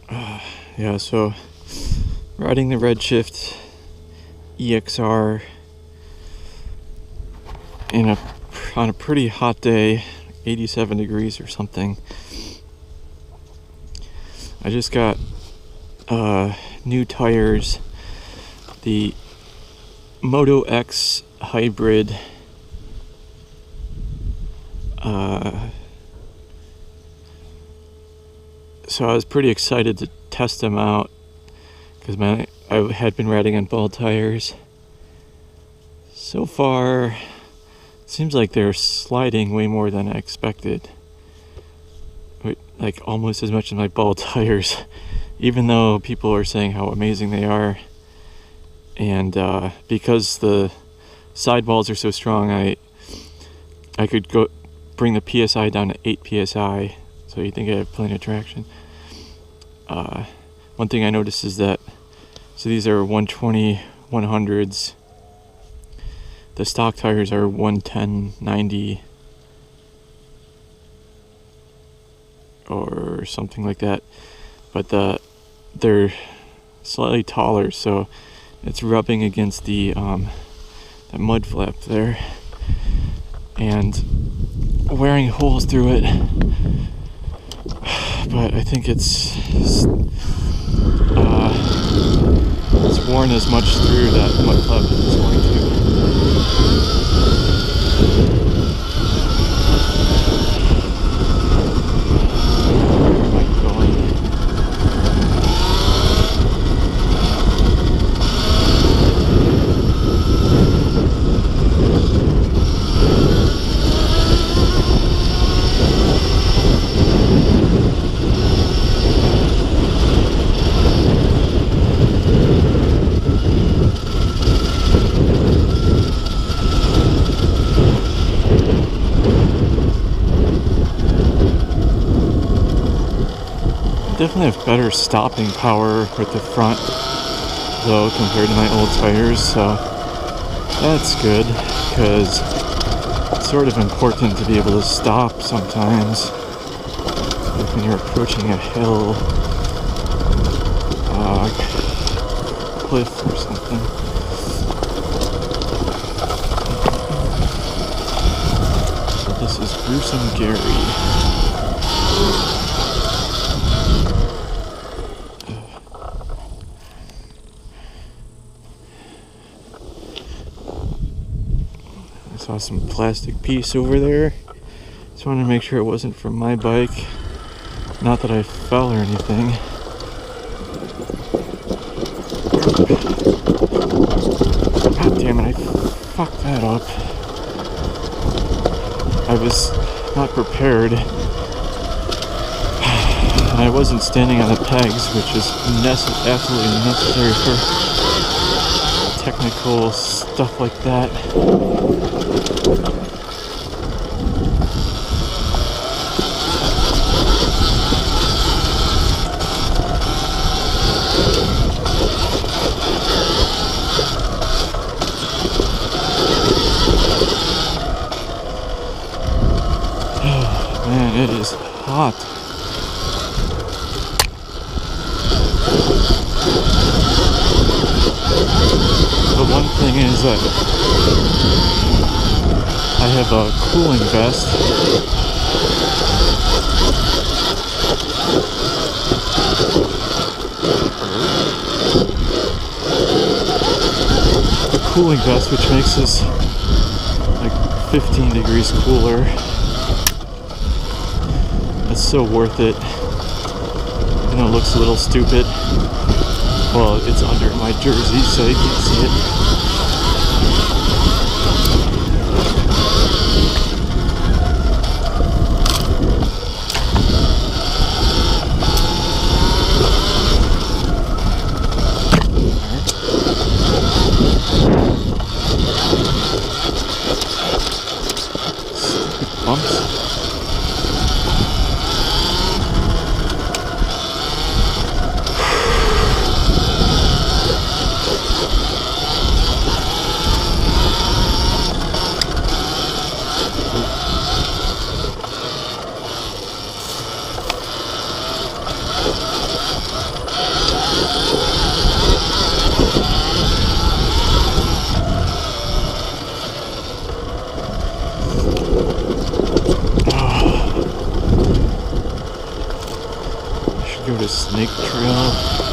Yeah, so riding the Redshift EXR on a pretty hot day, 87 degrees or something. I just got new tires, the MotoZ Hybrid. So I was pretty excited to test them out because I had been riding on ball tires. So far, it seems like they're sliding way more than I expected. Like almost as much as my ball tires, even though people are saying how amazing they are. And because the sidewalls are so strong, I could bring the PSI down to 8 PSI, so you think I have plenty of traction. One thing I noticed is that, so these are 120 100s. The stock tires are 110 90 or something like that, but they're slightly taller, so it's rubbing against the that mud flap there and wearing holes through it. But I think it's worn as much through that mud flap as it's going to. Definitely have better stopping power with the front though compared to my old tires, so that's good because it's sort of important to be able to stop sometimes, like when you're approaching a hill, cliff or something. So this is Gruesome Gary. I saw some plastic piece over there. Just wanted to make sure it wasn't from my bike. Not that I fell or anything. God damn it, I fucked that up. I was not prepared. And I wasn't standing on the pegs, which is absolutely necessary for technical stuff like that. Man, it is hot. The one thing is that I have a cooling vest. A cooling vest which makes this like 15 degrees cooler. It's so worth it. Even though it looks a little stupid. Well, it's under my jersey, so you can't see it. Stupid bumps. Go to Snake Trail.